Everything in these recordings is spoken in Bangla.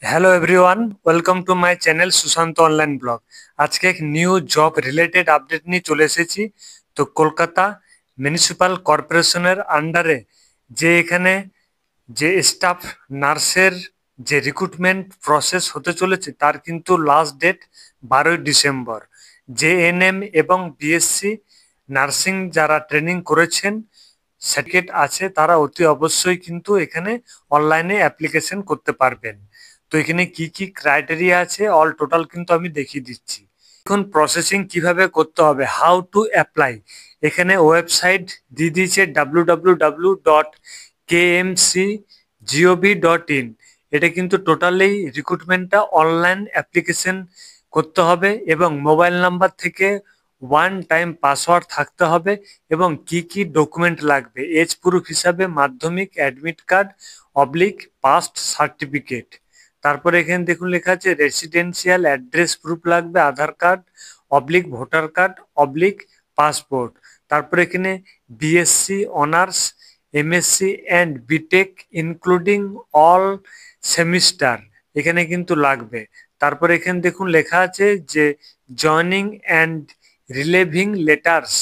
Hello everyone, welcome to my channel Sushant online blog. আজকে এক নিউ জব রিলেটেড আপডেট নিয়ে চলে এসেছি। তো কলকাতা মিউনিসিপাল কর্পোরেশনের আন্ডারে যে এখানে যে স্টাফ নার্সের যে রিক্রুটমেন্ট প্রসেস হতে চলেছে তার কিন্তু লাস্ট ডেট 12ই ডিসেম্বর। জেএনএম এবং বিএসসি নার্সিং যারা ট্রেনিং করেছেন, সার্টিফিকেট আছে, তারা অতি অবশ্যই কিন্তু এখানে অনলাইনে অ্যাপ্লিকেশন করতে পারবেন। তো এখানে কি কি ক্রাইটেরিয়া আছে অল টোটাল কিন্তু আমি দেখিয়ে দিচ্ছি। এখন প্রসেসিং কিভাবে করতে হবে, হাউ টু অ্যাপ্লাই, এখানে ওয়েবসাইট দিয়ে দিয়েছে www.kmcgov.in। এটা কিন্তু টোটালি রিক্রুটমেন্টটা অনলাইন অ্যাপ্লিকেশন করতে হবে এবং মোবাইল নাম্বার থেকে ওয়ান টাইম পাসওয়ার্ড থাকতে হবে এবং কি কি ডকুমেন্ট লাগবে, এজ প্রুফ হিসাবে Madhyamik admit card oblique pass certificate. তারপরে এখানে দেখুন লেখা আছে রেসিডেন্সিয়াল অ্যাড্রেস প্রুফ লাগবে, Aadhaar card oblique voter card oblique passport. তারপরে এখানে BSc honours, MSc and BTech including all semester এখানে কিন্তু লাগবে। তারপরে এখানে দেখুন লেখা আছে যে joining and relieving letters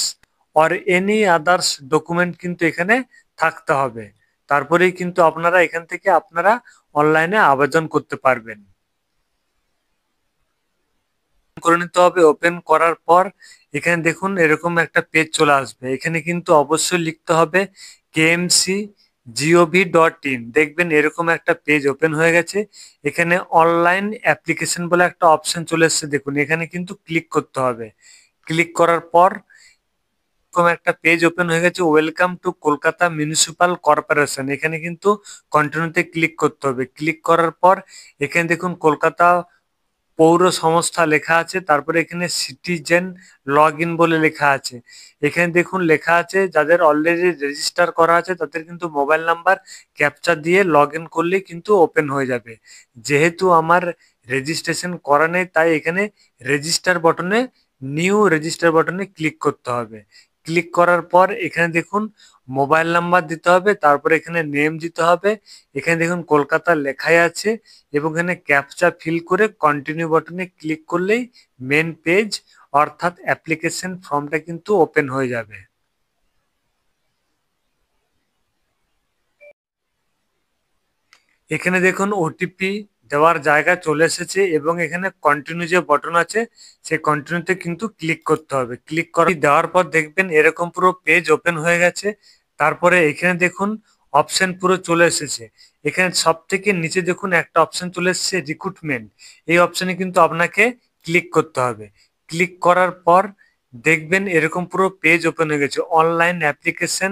or any others document কিন্তু এখানে থাকতে হবে। তারপরেই কিন্তু আপনারা এখান থেকে আপনারা অনলাইনে আবেদন করতে পারবেন। করে নিতে হবে। ওপেন করার পর এখানে দেখুন এরকম একটা পেজ চলে আসবে। এখানে কিন্তু অবশ্যই লিখতে হবে kmcgov.in। দেখবেন এরকম একটা পেজ ওপেন হয়ে গেছে। এখানে অনলাইন অ্যাপ্লিকেশন বলে একটা অপশন চলে এসেছে, দেখুন এখানে কিন্তু ক্লিক করতে হবে। ক্লিক করার পর এরকম একটা পেজ ওপেন হয়ে গেছে, welcome to Kolkata municipal corporation. এখানে কিন্তু কন্টিনিউতে ক্লিক করতে হবে। ক্লিক করার পর এখানে দেখুন কলকাতা পৌর সংস্থা লেখা আছে, তারপরে এখানে সিটিজেন লগ ইন বলে লেখা আছে। এখানে দেখুন লেখা আছে যাদের অলরেডি রেজিস্টার করা আছে তাদের কিন্তু মোবাইল নাম্বার ক্যাপচা দিয়ে লগ ইন করলেই কিন্তু ওপেন হয়ে যাবে। যেহেতু আমার রেজিস্ট্রেশন করা নেই তাই এখানে রেজিস্টার বটনে নিউ রেজিস্টার বটনে ক্লিক করতে হবে। ক্লিক করার পর এখানে দেখুন মোবাইল নাম্বার দিতে হবে, তারপরে এখানে নেম দিতে হবে। এখানে দেখুন কলকাতা লেখাই আছে এবং এখানে ক্যাপচা ফিল করে কন্টিনিউ বাটনে ক্লিক করলেই মেন পেজ অর্থাৎ অ্যাপ্লিকেশন ফর্মটা কিন্তু ওপেন হয়ে যাবে। এখানে দেখুন ওটিপি দেওয়ার জায়গা চলে এসেছে এবং এখানে কন্টিনিউ যে বটন আছে সেই কন্টিনিউতে কিন্তু ক্লিক করতে হবে। ক্লিক করে দেওয়ার পর দেখবেন এরকম পুরো পেজ ওপেন হয়ে গেছে। তারপরে এখানে দেখুন অপশন পুরো চলে এসেছে। এখানে সব থেকে নিচে দেখুন একটা অপশন চলে এসেছে রিক্রুটমেন্ট। এই অপশনে কিন্তু আপনাকে ক্লিক করতে হবে। ক্লিক করার পর দেখবেন এরকম পুরো পেজ ওপেন হয়ে গেছে, online application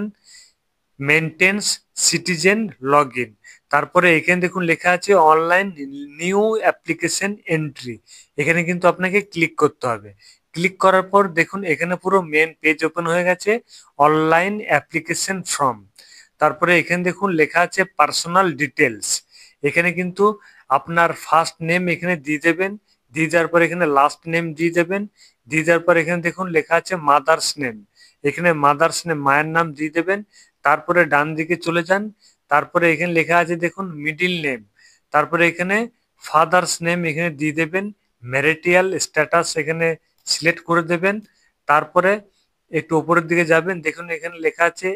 maintenance citizen log in. তারপরে এখানে দেখুন লেখা আছে অনলাইন নিউ অ্যাপ্লিকেশন এন্ট্রি। এখানে কিন্তু আপনাকে ক্লিক করতে হবে। ক্লিক করার পর দেখুন এখানে পুরো মেন পেজ ওপেন হয়ে গেছে, অনলাইন অ্যাপ্লিকেশন ফর্ম। তারপরে এখানে দেখুন লেখা আছে পার্সোনাল ডিটেলস। এখানে কিন্তু আপনার ফার্স্ট নেম এখানে দিয়ে দেবেন, দিয়ে দেওয়ার পর এখানে লাস্ট নেম দিয়ে দেবেন। দিয়ে দেওয়ার পর এখানে দেখুন লেখা আছে মাদার্স নেম। এখানে মাদার্স নেম মায়ের নাম দিয়ে দেবেন। তারপরে ডান দিকে চলে যান। তারপরে এখানে লেখা আছে দেখুন মিডিল নেম। তারপরে এখানে ফাদার্স নেম এখানে দিয়ে দেবেন। ম্যারিটাল স্ট্যাটাস এখানে সিলেক্ট করে দেবেন। তারপরে একটু উপরের দিকে যাবেন, দেখুন এখানে লেখা আছে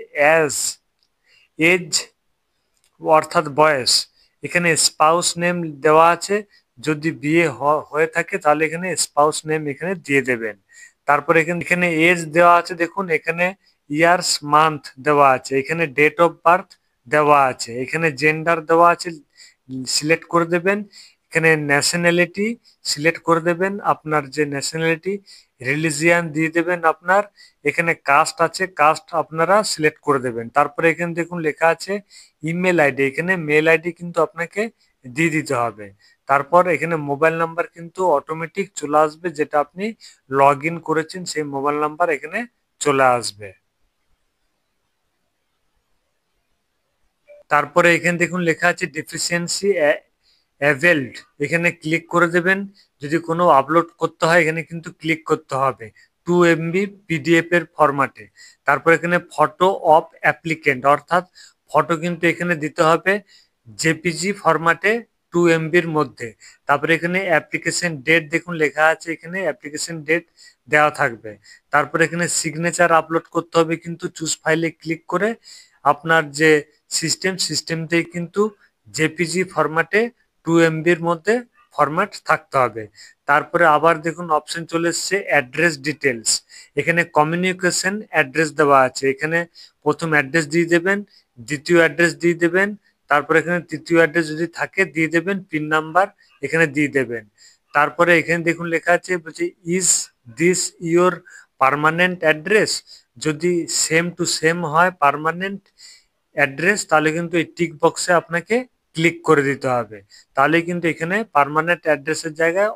এজ অর্থাৎ বয়স। এখানে স্পাউস নেম দেওয়া আছে, যদি বিয়ে হয়ে থাকে তাহলে এখানে স্পাউস নেম এখানে দিয়ে দেবেন। তারপরে এখানে এখানে এজ দেওয়া আছে, দেখুন এখানে ইয়ার্স মান্থ দেওয়া আছে, এখানে ডেট অফ বার্থ দেওয়া আছে, এখানে জেন্ডার দেওয়া আছে, সিলেক্ট করে দেবেন। এখানে ন্যাশনালিটি সিলেক্ট করে দেবেন, আপনার যে ন্যাশনালিটি, রিলিজিয়ান দিয়ে দেবেন আপনার। এখানে কাস্ট আছে, কাস্ট আপনারা সিলেক্ট করে দেবেন। তারপরে এখানে দেখুন লেখা আছে ইমেল আইডি, এখানে মেল আইডি কিন্তু আপনাকে দিয়ে দিতে হবে। তারপর এখানে মোবাইল নাম্বার কিন্তু অটোমেটিক চলে আসবে, যেটা আপনি লগ ইন করেছেন সেই মোবাইল নাম্বার এখানে চলে আসবে। তারপরে এখানে দেখুন লেখা আছে ডেফিসিয়েন্সি অ্যাভেলড, এখানে ক্লিক করে দেবেন। যদি কোনো আপলোড করতে হয় এখানে কিন্তু ক্লিক করতে হবে 2 MB পিডিএফ এর ফরম্যাটে। তারপর এখানে ফটো অফ অ্যাপ্লিকেন্ট অর্থাৎ ফটো কিন্তু এখানে দিতে হবে জেপিজি ফরম্যাটে 2 MBর মধ্যে। তারপরে এখানে অ্যাপ্লিকেশন ডেট দেখুন লেখা আছে, এখানে অ্যাপ্লিকেশন ডেট দেওয়া থাকবে। তারপরে এখানে সিগনেচার আপলোড করতে হবে, কিন্তু চুজ ফাইলে ক্লিক করে আপনার যে সিস্টেমতেই কিন্তু জেপিজি ফরম্যাটে 2 MBর মধ্যে ফরম্যাট থাকতে হবে। তারপরে আবার দেখুন অপশন চলে এসছে অ্যাড্রেস ডিটেলস। এখানে কমিউনিকেশন অ্যাড্রেস দেওয়া আছে, এখানে প্রথম অ্যাড্রেস দিয়ে দেবেন, দ্বিতীয় অ্যাড্রেস দিয়ে দেবেন, তারপরে এখানে তৃতীয় অ্যাড্রেস যদি থাকে দিয়ে দেবেন, পিন নাম্বার এখানে দিয়ে দেবেন। তারপরে এখানে দেখুন লেখা আছে বলছে is this your permanent address. যদি সেম টু সেম হয় পার্মানেন্ট অ্যাড্রেস তাহলে কিন্তু এই টিক বক্সে আপনাকে ক্লিক করে দিতে হবে, তাহলে কিন্তু এখানে পার্মানেন্ট অ্যাড্রেসের জায়গায়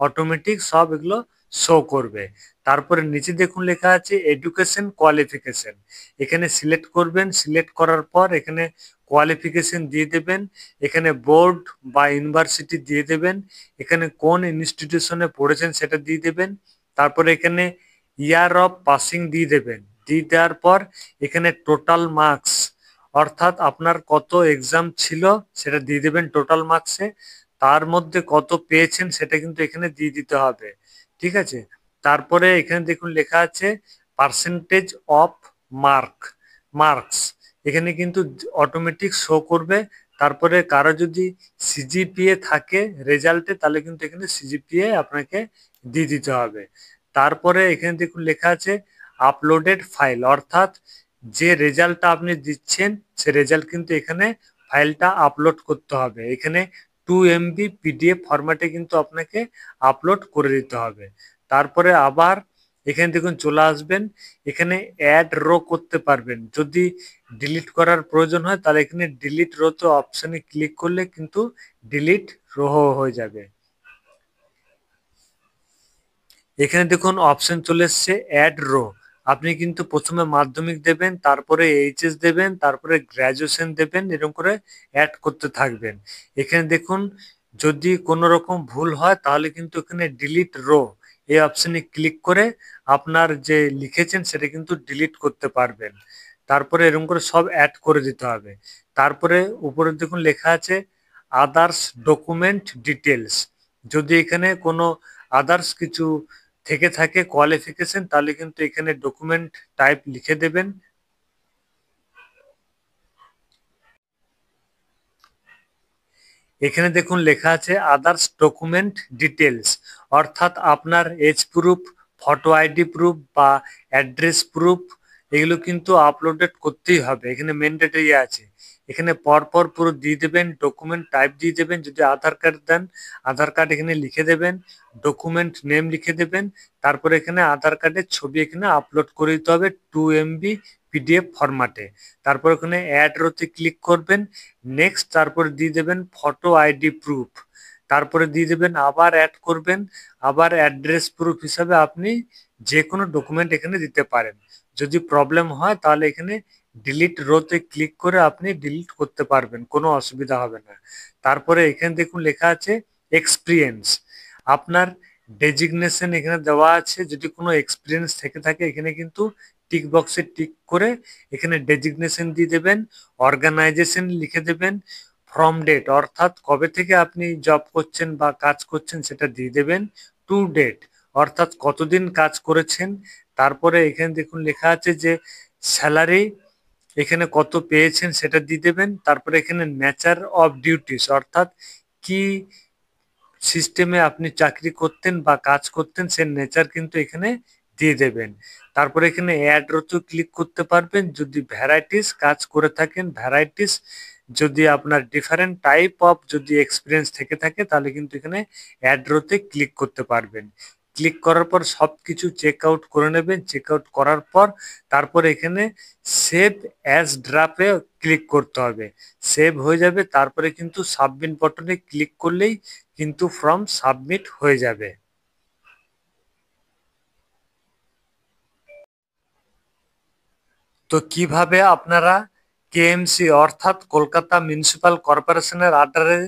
অটোমেটিক সব এগুলো শো করবে। তারপরে নিচে দেখুন লেখা আছে এডুকেশন কোয়ালিফিকেশন, এখানে সিলেক্ট করবেন, সিলেক্ট করার পর এখানে কোয়ালিফিকেশন দিয়ে দেবেন, এখানে বোর্ড বা ইউনিভার্সিটি দিয়ে দেবেন, এখানে কোন ইনস্টিটিউশনে পড়েছেন সেটা দিয়ে দেবেন, তারপরে এখানে ইয়ার অফ পাসিং দিয়ে দেবেন, দিয়ে দেওয়ার পর এখানে টোটাল মার্কস অর্থাৎ আপনার কত এক্সাম ছিল সেটা দিয়ে দেবেন টোটাল মার্কসে, তার মধ্যে কত পেয়েছেন সেটা কিন্তু এখানে দিয়ে দিতে হবে, ঠিক আছে। তারপরে এখানে দেখুন লেখা আছে পার্সেন্টেজ অফ মার্কস, এখানে কিন্তু অটোমেটিক শো করবে। তারপরে কারো যদি সিজিপিএ থাকে রেজাল্টে তাহলে কিন্তু এখানে সিজিপিএ আপনাকে দিয়ে দিতে হবে। তারপরে এখানে দেখুন লেখা আছে আপলোডেড ফাইল, অর্থাৎ যে রেজাল্টটা আপনি দিচ্ছেন সে রেজাল্ট কিন্তু এখানে ফাইলটা আপলোড করতে হবে, এখানে 2 MB পিডিএফ ফরম্যাটে কিন্তু আপনাকে আপলোড করে দিতে হবে। তারপরে আবার এখানে দেখুন চলে আসবেন, এখানে অ্যাড রো করতে পারবেন, যদি ডিলিট করার প্রয়োজন হয় তাহলে এখানে ডিলিট রো তো অপশনে ক্লিক করলে কিন্তু ডিলিট রো হয়ে যাবে। এখানে দেখুন অপশন চলে এসছে অ্যাড রো, আপনি কিন্তু প্রথমে মাধ্যমিক দেবেন, তারপরে এইচএস দেবেন, তারপরে গ্রাজুয়েশন দেবেন, এরকম করে অ্যাড করতে থাকবেন। এখানে দেখুন যদি কোনো রকম ভুল হয় তাহলে কিন্তু এখানে ডিলিট রো এই অপশনে ক্লিক করে আপনার যে লিখেছেন সেটা কিন্তু ডিলিট করতে পারবেন। তারপরে এরকম করে সব অ্যাড করে দিতে হবে। তারপরে উপরে দেখুন লেখা আছে আদার্স ডকুমেন্ট ডিটেলস, যদি এখানে কোনো আদার্স কিছু থেকে থাকে কোয়ালিফিকেশন তাহলে কিন্তু এখানে ডকুমেন্ট টাইপ লিখে দেবেন। এখানে দেখুন লেখা আছে আদার্স ডকুমেন্ট ডিটেলস, অর্থাৎ আপনার age proof, photo ID proof বা অ্যাড্রেস প্রুফ এগুলো কিন্তু আপলোডেড করতেই হবে, এখানে ম্যান্ডেটরি আছে। এখানে পরপর পুরো দিয়ে দেবেন, ডকুমেন্ট টাইপ দিয়ে দেবেন, যদি আধার কার্ড দেন আধার কার্ড এখানে লিখে দেবেন, ডকুমেন্ট নেম লিখে দেবেন, তারপরে এখানে আধার কার্ডের ছবি এখানে আপলোড করে দিতে হবে 2 MB পিডিএফ ফরম্যাটে। তারপর ওখানে অ্যাড রোতে ক্লিক করবেন, নেক্সট, তারপরে দিয়ে দেবেন ফটো আইডি প্রুফ, তারপরে দিয়ে দেবেন আবার অ্যাড করবেন, আবার অ্যাড্রেস প্রুফ হিসাবে আপনি যে কোনো ডকুমেন্ট এখানে দিতে পারেন। যদি প্রবলেম হয় তাহলে এখানে ডিলিট রোতে ক্লিক করে আপনি ডিলিট করতে পারবেন, কোনো অসুবিধা হবে না। তারপরে এখানে দেখুন লেখা আছে এক্সপিরিয়েন্স, আপনার ডেজিগনেশন এখানে দেওয়া আছে, যদি কোনো এক্সপিরিয়েন্স থেকে থাকে এখানে কিন্তু টিক বক্সে টিক করে এখানে ডেজিগনেশন দিয়ে দেবেন, অর্গানাইজেশন লিখে দেবেন, ফ্রম ডেট অর্থাৎ কবে থেকে আপনি জব করছেন বা কাজ করছেন সেটা দিয়ে দেবেন, টু ডেট অর্থাৎ কতদিন কাজ করেছেন, তারপরে এখানে দেখুন লেখা আছে যে স্যালারি এখানে কত পেয়েছেন সেটা দিয়ে দেবেন, তারপরে এখানে নেচার অফ ডিউটিস অর্থাৎ কি সিস্টেমে আপনি চাকরি করতেন বা কাজ করতেন সে নেচার কিন্তু এখানে দিয়ে দেবেন। তারপরে এখানে অ্যাড রোতে ক্লিক করতে পারবেন, যদি ভ্যারাইটিস কাজ করে থাকেন ভ্যারাইটিস, যদি আপনার ডিফারেন্ট টাইপ অফ যদি এক্সপিরিয়েন্স থেকে থাকে তাহলে কিন্তু এখানে অ্যাড রোতে ক্লিক করতে পারবেন। ক্লিক করার পর সবকিছু চেক আউট করে নেবেন, চেক আউট করার পর তারপর এখানে সেভ অ্যাজ ড্রাফটে ক্লিক করতে হবে, সেভ হয়ে যাবে, তারপরে কিন্তু সাবমিট বাটনে ক্লিক করলেই কিন্তু ফর্ম সাবমিট হয়ে যাবে। তো কিভাবে আপনারা কেএমসি অর্থাৎ কলকাতা মিউনিসিপাল কর্পোরেশনের আন্ডারে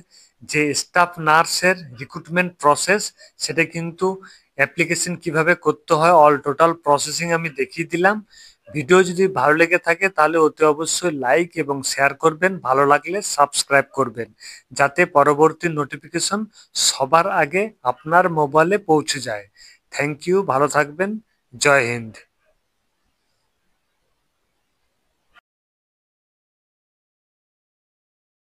যে স্টাফ নার্সের রিক্রুটমেন্ট প্রসেস সেটা কিন্তু অ্যাপ্লিকেশন কিভাবে করতে হয় অল টোটাল প্রসেসিং আমি দেখিয়ে দিলাম। ভিডিও যদি ভালো লেগে থাকে তাহলে অতি অবশ্যই লাইক এবং শেয়ার করবেন, ভালো লাগলে সাবস্ক্রাইব করবেন, যাতে পরবর্তী নোটিফিকেশন সবার আগে আপনার মোবাইলে পৌঁছে যায়। থ্যাংক ইউ, ভালো থাকবেন। জয় হিন্দ।